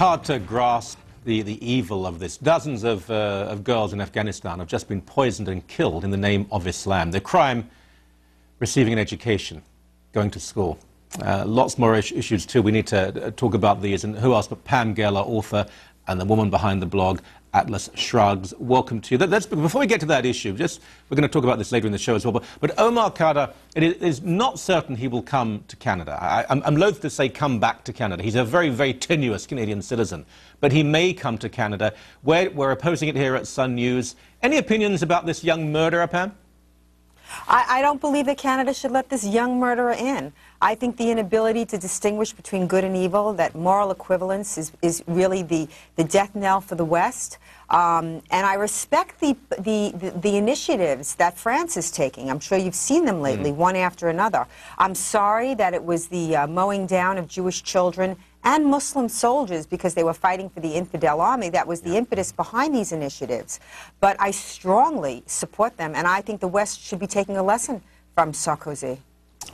hard to grasp the evil of this. Dozens of girls in Afghanistan have just been poisoned and killed in the name of Islam. The crime, receiving an education, going to school. Lots more issues too. We need to talk about these. And who else but Pam Geller, author, and the woman behind the blog, Atlas Shrugs. Welcome to you. Before we get to that issue, we're going to talk about this later in the show as well, but Omar Kauder, it is not certain he will come to Canada. I'm loath to say come back to Canada. He's a very, very tenuous Canadian citizen, but he may come to Canada. We're opposing it here at Sun News. Any opinions about this young murderer, Pam? I don't believe that Canada should let this young murderer in. I think the inability to distinguish between good and evil, that moral equivalence is really the death knell for the West. And I respect the initiatives that France is taking. I'm sure you've seen them lately, one after another. I'm sorry that it was the mowing down of Jewish children and Muslim soldiers because they were fighting for the infidel army. That was the impetus behind these initiatives. But I strongly support them, and I think the West should be taking a lesson from Sarkozy.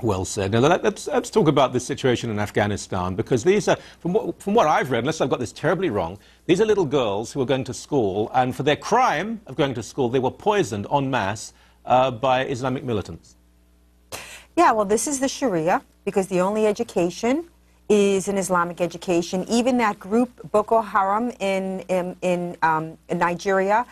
Well said. Now let's talk about this situation in Afghanistan, because these are, from what I've read, unless I've got this terribly wrong, these are little girls who are going to school, and for their crime of going to school, they were poisoned en masse by Islamic militants. Yeah, well, this is the Sharia, because the only education is an Islamic education. Even that group, Boko Haram in Nigeria,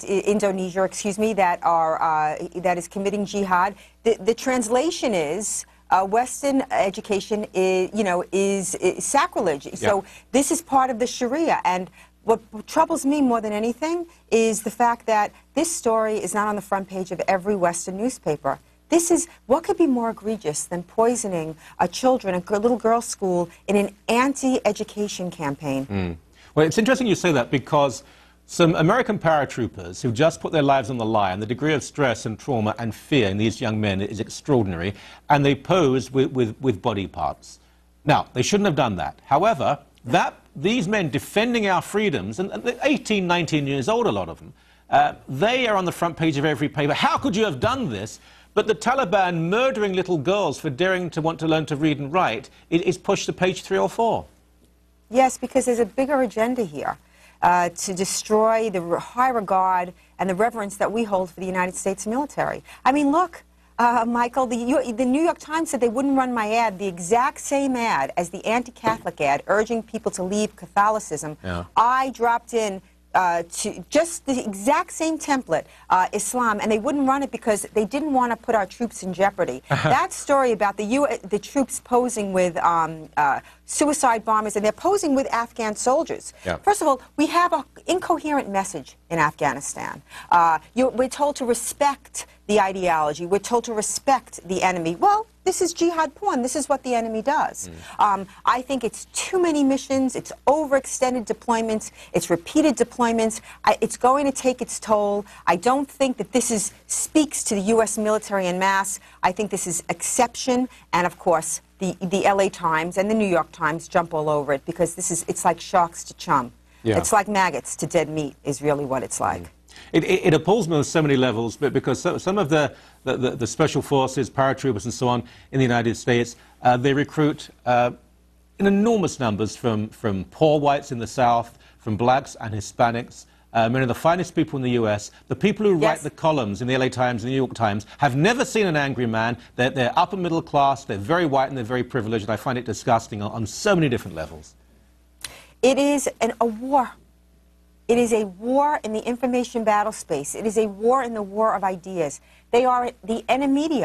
Indonesia, excuse me, that is committing jihad. The translation is Western education is sacrilege. Yeah. So this is part of the Sharia. And what troubles me more than anything is the fact that this story is not on the front page of every Western newspaper. This is, what could be more egregious than poisoning children, a little girls' school, in an anti-education campaign? Well, it's interesting you say that, because some American paratroopers who just put their lives on the line, the degree of stress and trauma and fear in these young men is extraordinary, and they pose with body parts. Now, they shouldn't have done that. However, these men defending our freedoms, and they're 18, 19 years old, a lot of them, they are on the front page of every paper. How could you have done this? But the Taliban murdering little girls for daring to want to learn to read and write is pushed to page 3 or 4. Yes, because there's a bigger agenda here to destroy the high regard and the reverence that we hold for the United States military. I mean, look, Michael, the New York Times said they wouldn't run my ad, the exact same ad as the anti-Catholic ad urging people to leave Catholicism. Yeah. I dropped in to just the exact same template, Islam, and they wouldn't run it because they didn't want to put our troops in jeopardy. That story about the troops posing with suicide bombers, and they're posing with Afghan soldiers. Yeah. First of all, we have an incoherent message in Afghanistan. We're told to respect the ideology. We're told to respect the enemy. Well, this is jihad porn. This is what the enemy does. I think it's too many missions. It's overextended deployments. It's repeated deployments. It's going to take its toll. I don't think that this speaks to the U.S. military en masse. I think this is exception. And, of course, the L.A. Times and the New York Times jump all over it, because it's like sharks to chum. Yeah. It's like maggots to dead meat is really what it's like. It appalls me on so many levels, but because some of the special forces, paratroopers and so on in the United States, they recruit in enormous numbers from poor whites in the South, from blacks and Hispanics, many of the finest people in the U.S. The people who write the columns in the L.A. Times and the New York Times have never seen an angry man. They're upper middle class, they're very white and they're very privileged, and I find it disgusting on so many different levels. It is a war. It is a war in the information battle space. It is a war in the war of ideas. They are the enemy.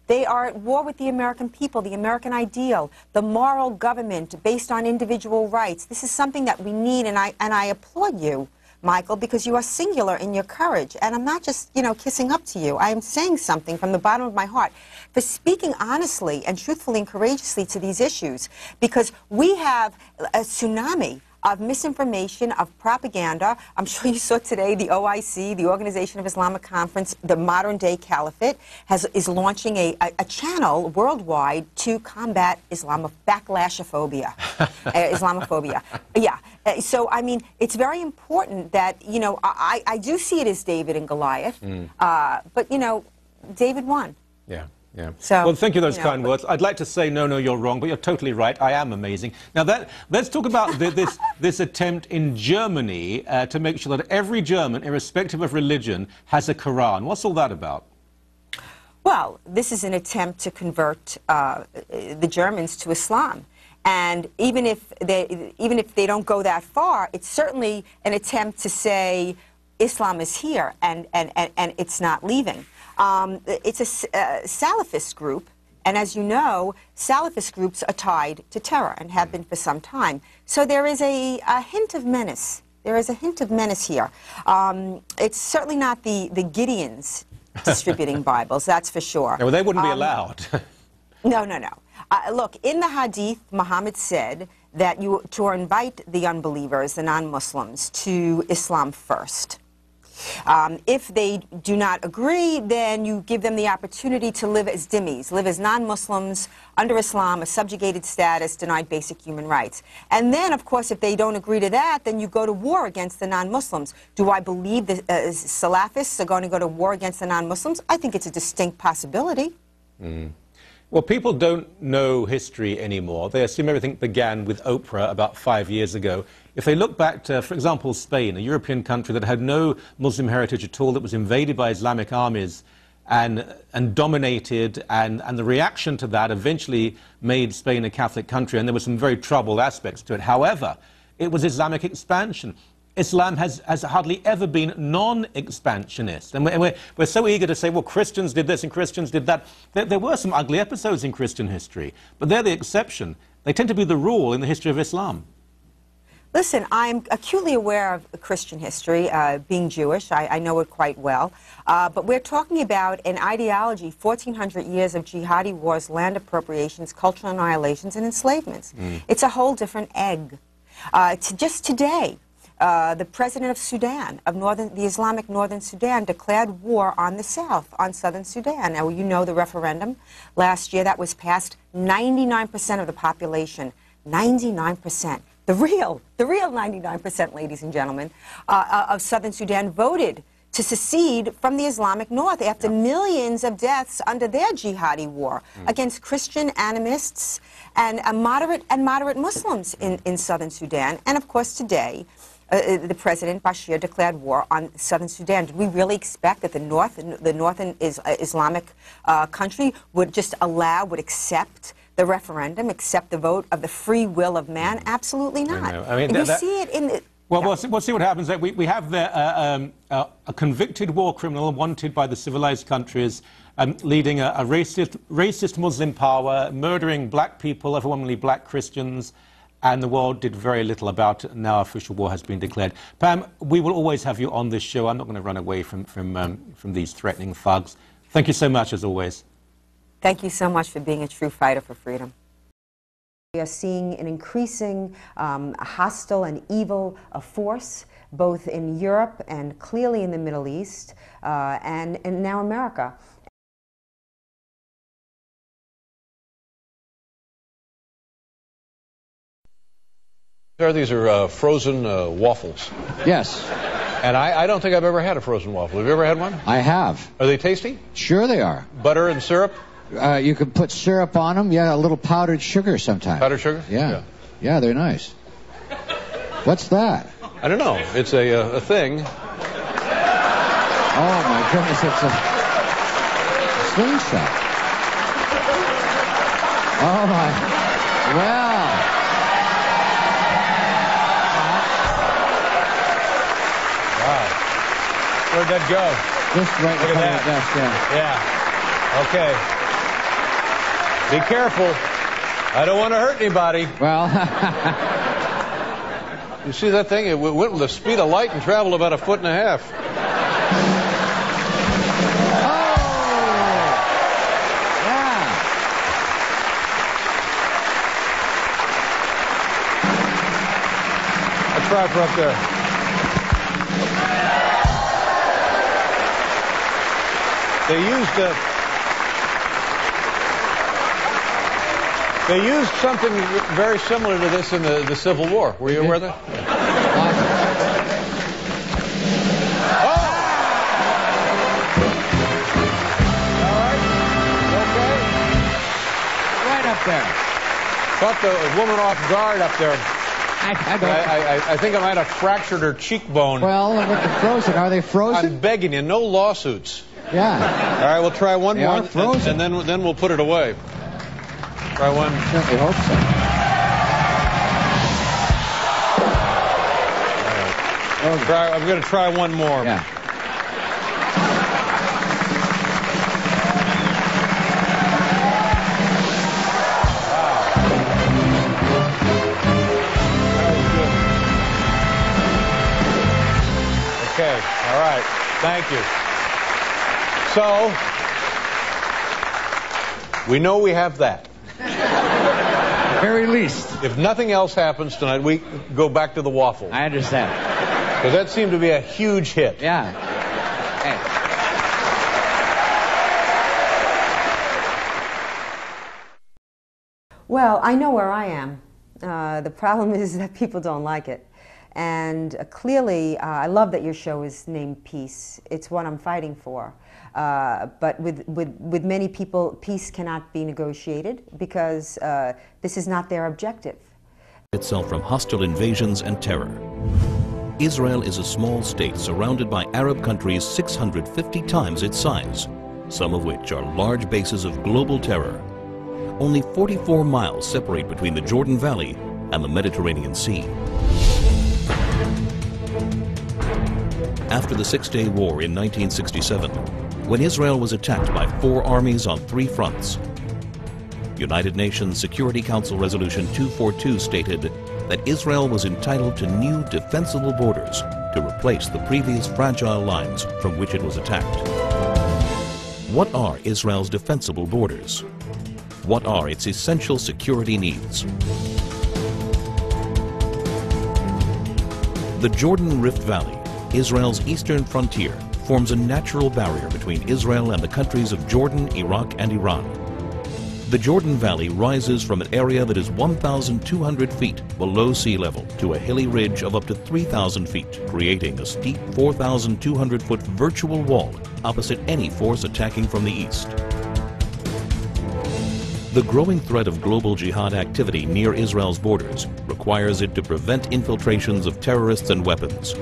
They are at war with the American people, the American ideal, the moral government based on individual rights. This is something that we need, and I applaud you, Michael, because you are singular in your courage. And I'm not just, kissing up to you. I am saying something from the bottom of my heart for speaking honestly and truthfully and courageously to these issues, because we have a tsunami of misinformation, of propaganda. I'm sure you saw today the OIC, the Organization of Islamic Conference, the modern-day caliphate, is launching a channel worldwide to combat backlashophobia, Islamophobia. Yeah. So, I mean, it's very important that, I do see it as David and Goliath, but, David won. Yeah. Yeah. So, well, thank you for those kind words. I'd like to say, no, you're wrong, but you're totally right. I am amazing. Now, let's talk about this attempt in Germany to make sure that every German, irrespective of religion, has a Quran. What's all that about? Well, this is an attempt to convert the Germans to Islam. And even if they don't go that far, it's certainly an attempt to say Islam is here and it's not leaving. It's a Salafist group, and as you know, Salafist groups are tied to terror and have been for some time. So there is a hint of menace. There is a hint of menace here. It's certainly not the Gideons distributing Bibles, that's for sure. No, well, they wouldn't be allowed. No. Look, in the Hadith, Muhammad said that to invite the unbelievers, the non-Muslims, to Islam first. If they do not agree, then you give them the opportunity to live as dhimmis, live as non-Muslims under Islam, a subjugated status, denied basic human rights. And then, of course, if they don't agree to that, then you go to war against the non-Muslims. Do I believe the Salafists are going to go to war against the non-Muslims? I think it's a distinct possibility. Well, people don't know history anymore. They assume everything began with Oprah about 5 years ago. If they look back to, for example, Spain, a European country that had no Muslim heritage at all, that was invaded by Islamic armies and dominated, and the reaction to that eventually made Spain a Catholic country, and there were some very troubled aspects to it. However, it was Islamic expansion. Islam has hardly ever been non-expansionist. And we're so eager to say, well, Christians did this and Christians did that. There were some ugly episodes in Christian history, but they're the exception. They tend to be the rule in the history of Islam. Listen, I'm acutely aware of Christian history, being Jewish. I know it quite well. But we're talking about an ideology, 1,400 years of jihadi wars, land appropriations, cultural annihilations, and enslavements. It's a whole different egg. Just today, the president of Sudan, the Islamic Northern Sudan, declared war on the South, on Southern Sudan. Now, you know the referendum last year that was passed. 99% of the population, 99%. The real 99%, ladies and gentlemen, of Southern Sudan voted to secede from the Islamic North after millions of deaths under their jihadi war against Christian animists and moderate Muslims in Southern Sudan. And of course, today, the President Bashir declared war on Southern Sudan. Did we really expect that the northern Islamic country would just would accept the referendum, accept the vote of the free will of man? Absolutely not. I mean, and you see it in the... Well, we'll see what happens. We have there a convicted war criminal wanted by the civilized countries, leading a racist Muslim power, murdering black people, overwhelmingly black Christians, and the world did very little about it. Now official war has been declared. Pam, we will always have you on this show. I'm not going to run away from these threatening thugs. Thank you so much, as always. Thank you so much for being a true fighter for freedom. We are seeing an increasing hostile and evil force, both in Europe and clearly in the Middle East, and now America. These are frozen waffles. Yes. And I don't think I've ever had a frozen waffle. Have you ever had one? I have. Are they tasty? Sure they are. Butter and syrup? You can put syrup on them. Yeah, a little powdered sugar sometimes. Powdered sugar? Yeah. Yeah, they're nice. What's that? I don't know. It's a thing. Oh, my goodness, it's a slingshot. Oh, my. Well. Wow. Where'd that go? Just right in front of the desk, yeah. Okay. Be careful. I don't want to hurt anybody. Well. You see that thing? It went with the speed of light and traveled about 1.5 feet. Oh! Yeah. I'll try for up there. They used something very similar to this in the Civil War. Were you aware of that? Oh! All right. there. Caught the woman off guard up there. I I think I might have fractured her cheekbone. Well, look at the frozen. Are they frozen? I'm begging you, no lawsuits. Yeah. All right, we'll try one They more, are frozen. and then we'll put it away. Try one. Certainly hope so. I'm going to try one more. Yeah. Okay, all right, thank you. So, we know we have that. At the very least. If nothing else happens tonight, we go back to the waffle. I understand. Because that seemed to be a huge hit. Yeah. Hey. Well, I know where I am. The problem is that people don't like it. And clearly, I love that your show is named Peace. It's what I'm fighting for. But with many people, peace cannot be negotiated because this is not their objective. Itself from hostile invasions and terror. Israel is a small state surrounded by Arab countries 650 times its size, some of which are large bases of global terror. Only 44 miles separate between the Jordan Valley and the Mediterranean Sea. After the Six-Day War in 1967, when Israel was attacked by 4 armies on 3 fronts, United Nations Security Council Resolution 242 stated that Israel was entitled to new defensible borders to replace the previous fragile lines from which it was attacked. What are Israel's defensible borders? What are its essential security needs? The Jordan Rift Valley, Israel's eastern frontier, forms a natural barrier between Israel and the countries of Jordan, Iraq, and Iran. The Jordan Valley rises from an area that is 1,200 feet below sea level to a hilly ridge of up to 3,000 feet, creating a steep 4,200-foot virtual wall opposite any force attacking from the east. The growing threat of global jihad activity near Israel's borders requires it to prevent infiltrations of terrorists and weapons.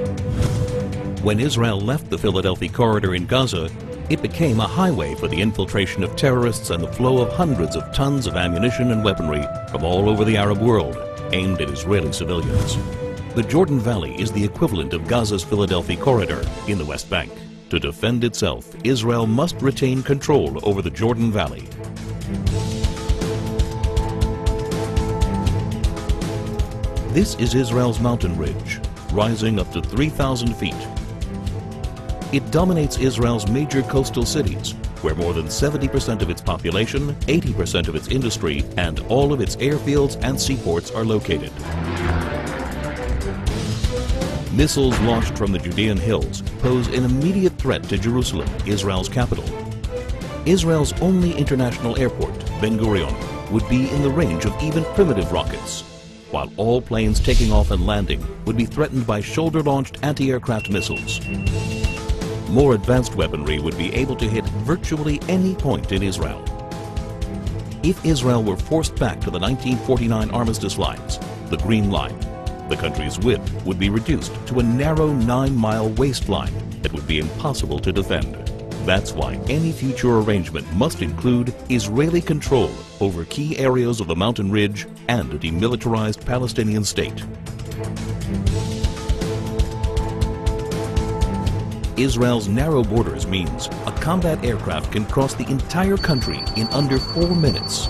When Israel left the Philadelphia corridor in Gaza, it became a highway for the infiltration of terrorists and the flow of hundreds of tons of ammunition and weaponry from all over the Arab world, aimed at Israeli civilians. The Jordan Valley is the equivalent of Gaza's Philadelphia corridor in the West Bank. To defend itself, Israel must retain control over the Jordan Valley. This is Israel's mountain ridge, rising up to 3,000 feet. It dominates Israel's major coastal cities, where more than 70% of its population, 80% of its industry, and all of its airfields and seaports are located. Missiles launched from the Judean hills pose an immediate threat to Jerusalem, Israel's capital. Israel's only international airport, Ben Gurion, would be in the range of even primitive rockets, while all planes taking off and landing would be threatened by shoulder-launched anti-aircraft missiles. More advanced weaponry would be able to hit virtually any point in Israel. If Israel were forced back to the 1949 armistice lines, the Green Line, the country's width would be reduced to a narrow 9-mile waistline that would be impossible to defend. That's why any future arrangement must include Israeli control over key areas of the mountain ridge and a demilitarized Palestinian state. Israel's narrow borders means a combat aircraft can cross the entire country in under 4 minutes.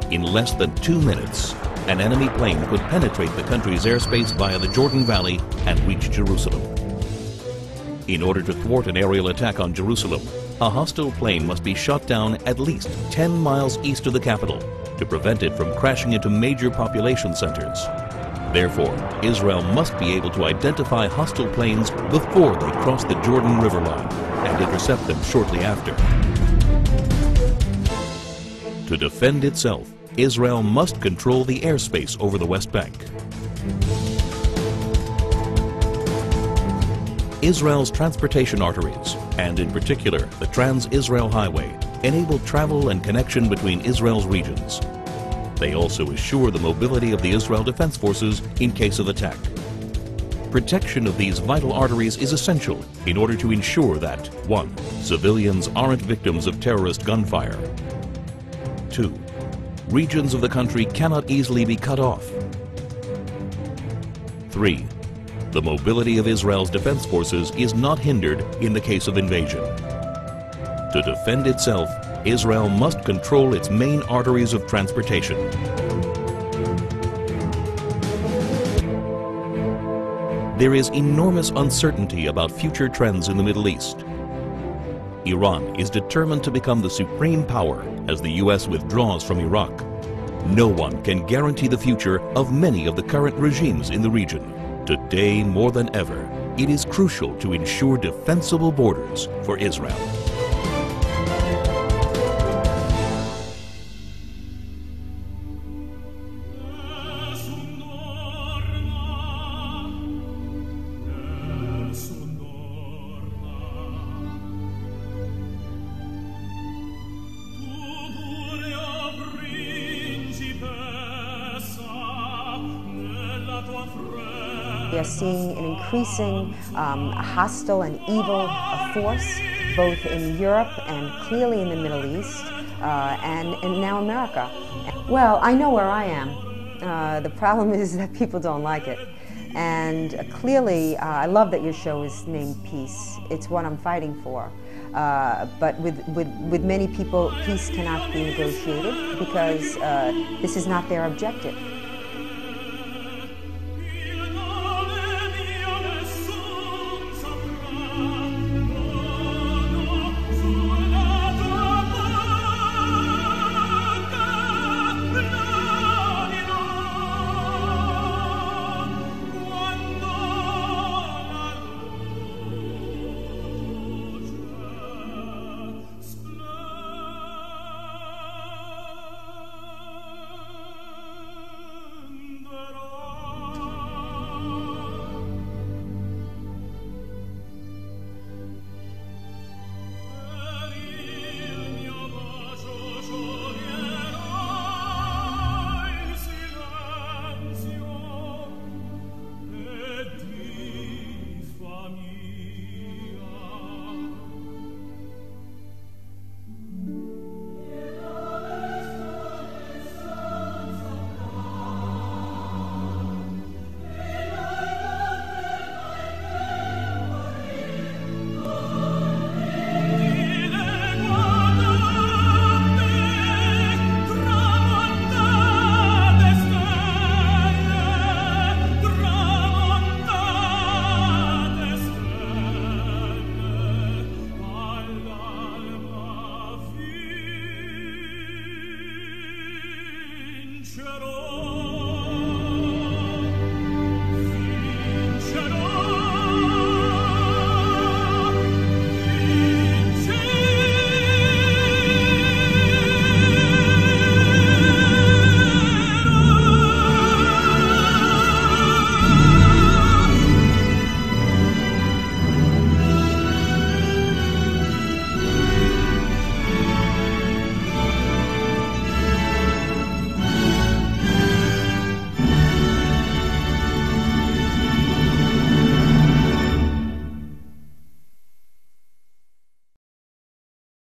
In less than 2 minutes, an enemy plane could penetrate the country's airspace via the Jordan Valley and reach Jerusalem. In order to thwart an aerial attack on Jerusalem, a hostile plane must be shot down at least 10 miles east of the capital to prevent it from crashing into major population centers. Therefore, Israel must be able to identify hostile planes before they cross the Jordan River line and intercept them shortly after. To defend itself, Israel must control the airspace over the West Bank. Israel's transportation arteries, and in particular the Trans-Israel Highway, enable travel and connection between Israel's regions. They also assure the mobility of the Israel Defense Forces in case of attack. Protection of these vital arteries is essential in order to ensure that 1. Civilians aren't victims of terrorist gunfire. 2. Regions of the country cannot easily be cut off. 3. The mobility of Israel's defense forces is not hindered in the case of invasion. To defend itself, Israel must control its main arteries of transportation. There is enormous uncertainty about future trends in the Middle East. Iran is determined to become the supreme power as the U.S. withdraws from Iraq. No one can guarantee the future of many of the current regimes in the region. Today, more than ever, it is crucial to ensure defensible borders for Israel. We are seeing an increasing hostile and evil force, both in Europe and clearly in the Middle East, and now America. Well, I know where I am. The problem is that people don't like it. And clearly, I love that your show is named Peace. It's what I'm fighting for. But with many people, peace cannot be negotiated because this is not their objective.